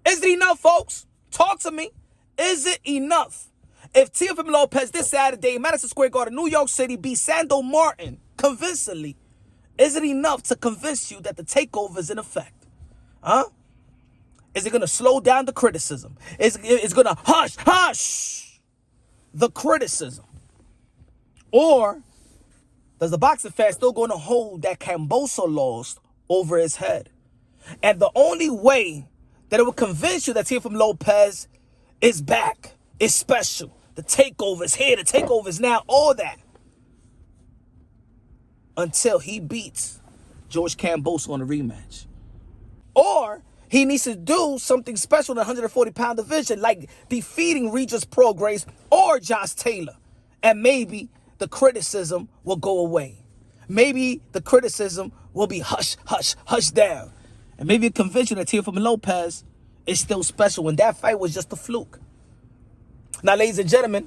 Is it enough, folks? Talk to me. Is it enough? If Teofimo Lopez this Saturday, Madison Square Garden, New York City, beat Sandor Martin convincingly, is it enough to convince you that the takeover is in effect? Huh? Is it going to slow down the criticism? Is it going to hush the criticism? Or does the boxing fan still going to hold that KAMBOSOS Lost over his head? And the only way that it will convince you that Teofimo Lopez is back, is special, the takeover is here, the takeover is now, all that, until he beats George Kambosos on a rematch. Or he needs to do something special in the 140-pound division, like defeating Regis Prograis or Josh Taylor. And maybe the criticism will go away. Maybe the criticism will be hush down. And maybe convince you that Teofimo Lopez is still special when that fight was just a fluke. Now, ladies and gentlemen,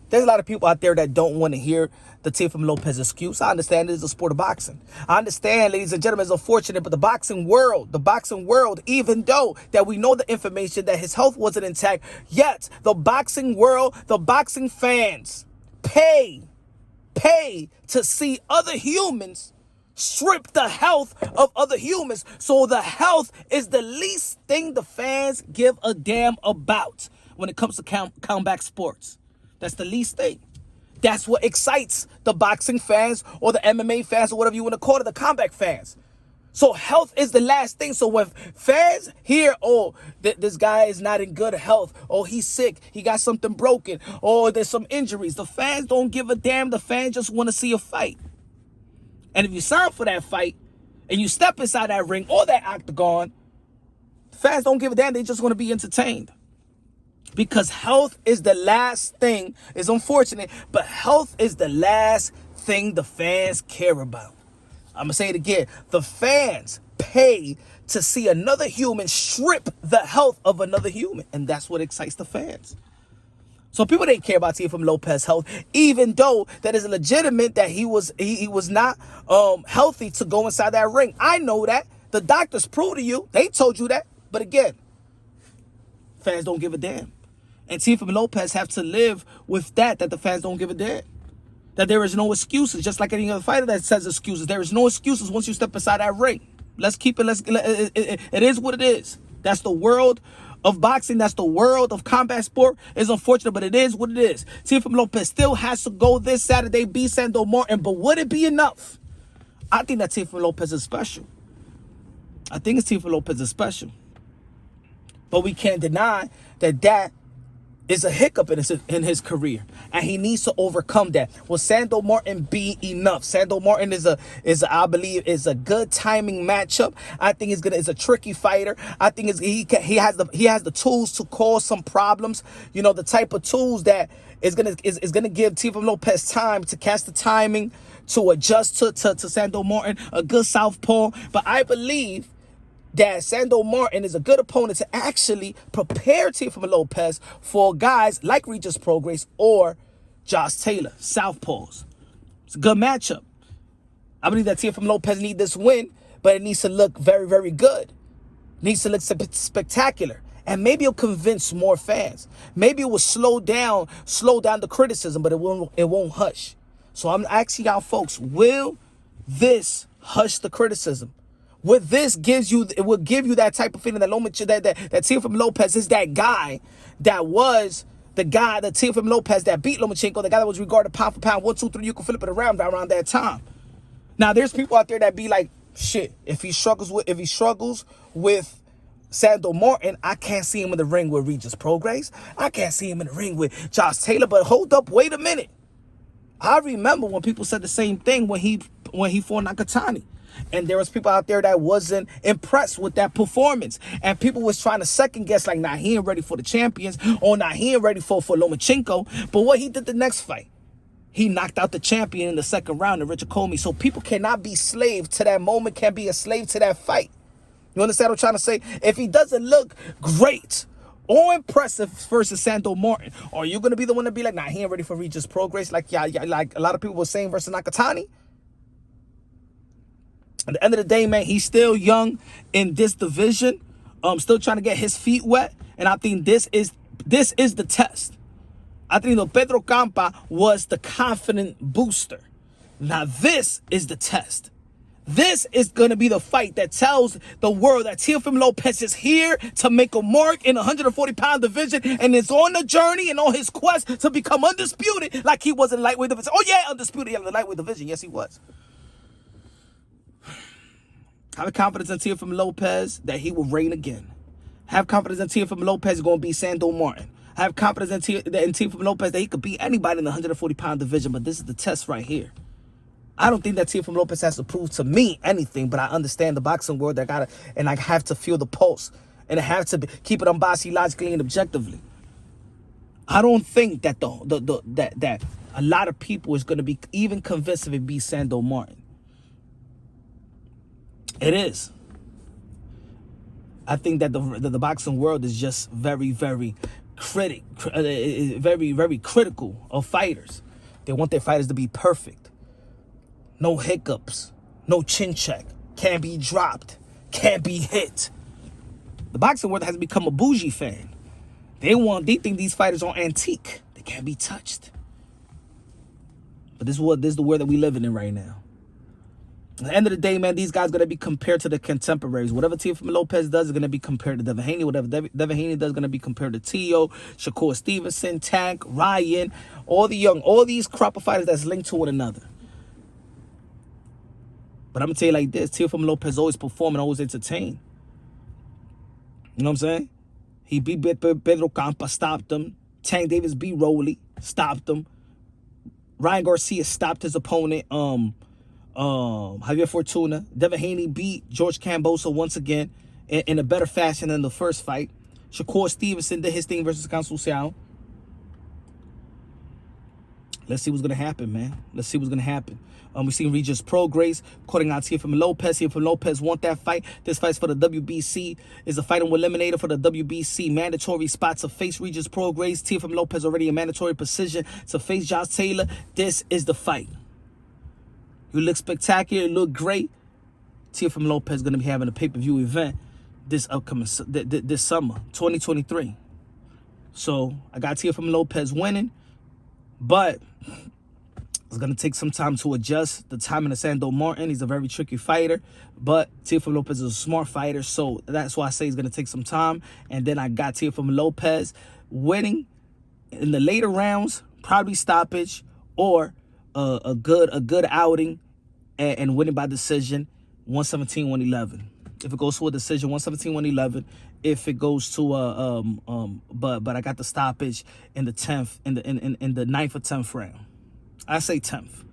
there's a lot of people out there that don't want to hear the Teofimo Lopez excuse. I understand it is a sport of boxing. I understand, ladies and gentlemen, it's unfortunate, but the boxing world, even though that we know the information that his health wasn't intact, yet the boxing world, the boxing fans pay to see other humans strip the health of other humans. So the health is the least thing the fans give a damn about when it comes to combat sports. That's the least thing. That's what excites the boxing fans or the MMA fans or whatever you want to call it, the combat fans. So health is the last thing. So when fans hear, oh, this guy is not in good health, oh, he's sick, he got something broken, oh, there's some injuries, the fans don't give a damn. The fans just want to see a fight. And if you sign for that fight and you step inside that ring or that octagon, fans don't give a damn. They just want to be entertained. Because health is the last thing. It's unfortunate, but health is the last thing the fans care about. I'm going to say it again. The fans pay to see another human strip the health of another human. And that's what excites the fans. So people didn't care about Teofimo Lopez's health, even though that is legitimate that he was not healthy to go inside that ring. I know that. The doctors proved to you. They told you that. But again, fans don't give a damn. And Teofimo Lopez have to live with that the fans don't give a damn. That there is no excuses, just like any other fighter that says excuses. There is no excuses once you step inside that ring. Let's keep it, it is what it is. That's the world of boxing. That's the world of combat sport. It's unfortunate, but it is what it is. Teofimo Lopez still has to go this Saturday, beat Sandor Martin, but would it be enough? I think that Teofimo Lopez is special. I think Teofimo Lopez is special. But we can't deny that is a hiccup in his career, and he needs to overcome that. Will Sandor Martin be enough? Sandor Martin I believe is a good timing matchup. I think is a tricky fighter. I think he has the tools to cause some problems. You know, the type of tools that is gonna give Teofimo Lopez time to catch the timing, to adjust to Sandor Martin, a good southpaw. But I believe that Sandor Martin is a good opponent to actually prepare Teofimo Lopez for guys like Regis Prograis or Josh Taylor, southpaws. It's a good matchup. I believe that Teofimo Lopez needs this win, but it needs to look very, very good. It needs to look spectacular. And maybe it'll convince more fans. Maybe it will slow down the criticism, but it won't hush. So I'm asking y'all folks, will this hush the criticism? What this gives you, it will give you that type of feeling that Teofimo Lopez is that guy that was the guy, the Teofimo Lopez that beat Lomachenko, the guy that was regarded pound for pound, 1, 2, 3, you can flip it around that time. Now there's people out there that be like, shit, if he struggles with Sandor Martin, I can't see him in the ring with Regis Prograis. I can't see him in the ring with Josh Taylor. But hold up, wait a minute. I remember when people said the same thing when he fought Nakatani. And there was people out there that wasn't impressed with that performance. And people was trying to second guess, like, nah, he ain't ready for the champions. Or nah, he ain't ready for Lomachenko. But what he did the next fight, he knocked out the champion in the second round, Richard Comey. So people cannot be slave to that moment, can't be a slave to that fight. You understand what I'm trying to say? If he doesn't look great or impressive versus Sandor Martin, are you going to be the one to be like, nah, he ain't ready for Regis Prograis, like like a lot of people were saying versus Nakatani? At the end of the day, man, he's still young in this division. still trying to get his feet wet, and I think this is the test. I think the Pedro Campa was the confident booster. Now this is the test. This is going to be the fight that tells the world that Teofimo Lopez is here to make a mark in the 140-pound division and is on the journey and on his quest to become undisputed like he was in lightweight division. Oh, yeah, undisputed in the lightweight division. Yes, he was. Have confidence in Teofimo Lopez that he will reign again. Have confidence in Teofimo Lopez is going to beat Sandor Martin. Have confidence in Teofimo Lopez that he could beat anybody in the 140-pound division, but this is the test right here. I don't think that Teofimo Lopez has to prove to me anything, but I understand the boxing world. And I have to feel the pulse, and I have to keep it unbiased, logically, and objectively. I don't think that that a lot of people is going to be even convinced if it be Sandor Martin. It is. I think that the boxing world is just very, very very critical of fighters. They want their fighters to be perfect. No hiccups, no chin check, can't be dropped, can't be hit. The boxing world has become a bougie fan. They think these fighters are antique. They can't be touched. But this is the world that we living in right now. At the end of the day, man, these guys are going to be compared to the contemporaries. Whatever Teofimo Lopez does is going to be compared to Devin Haney. Whatever Devin Haney does is going to be compared to Teo, Shakur Stevenson, Tank, Ryan, all these crop of fighters that's linked to one another. But I'm going to tell you like this. Teofimo Lopez always perform and always entertain. You know what I'm saying? He beat Pedro Campa, stopped him. Tank Davis beat Rowley, stopped him. Ryan Garcia stopped his opponent, Javier Fortuna. Devin Haney beat George Kambosos once again in a better fashion than the first fight. Shakur Stevenson did his thing versus Consuciao. Let's see what's going to happen, man. Let's see what's going to happen. We've seen Regis Prograis calling out Teofimo Lopez. Teofimo Lopez want that fight. This fight's for the WBC. Is a fight eliminator for the WBC mandatory spot to face Regis Prograis. Teofimo Lopez already in mandatory position to face Josh Taylor. This is the fight. You look spectacular. You look great. Teofimo Lopez is going to be having a pay-per-view event this upcoming this summer, 2023. So I got Teofimo Lopez winning, but it's going to take some time to adjust the timing of Sandor Martin. He's a very tricky fighter, but Teofimo Lopez is a smart fighter, so that's why I say it's going to take some time. And then I got Teofimo Lopez winning in the later rounds, probably stoppage, or a good outing and winning by decision, 117-111. If it goes to a decision, 117-111. If it goes to but I got the stoppage in the 10th, in the 9th or 10th round. I say 10th.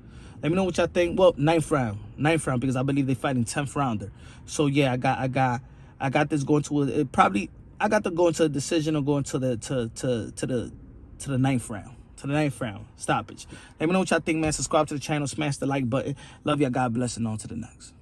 Let me know what y'all think. Well, 9th round, because I believe they're fighting 10th rounder. So yeah, I got this going to I got to go into a decision or going to the 9th round. To the 9th round stoppage. Let me know what y'all think, man. Subscribe to the channel, smash the like button. Love y'all. God bless, and on to the next.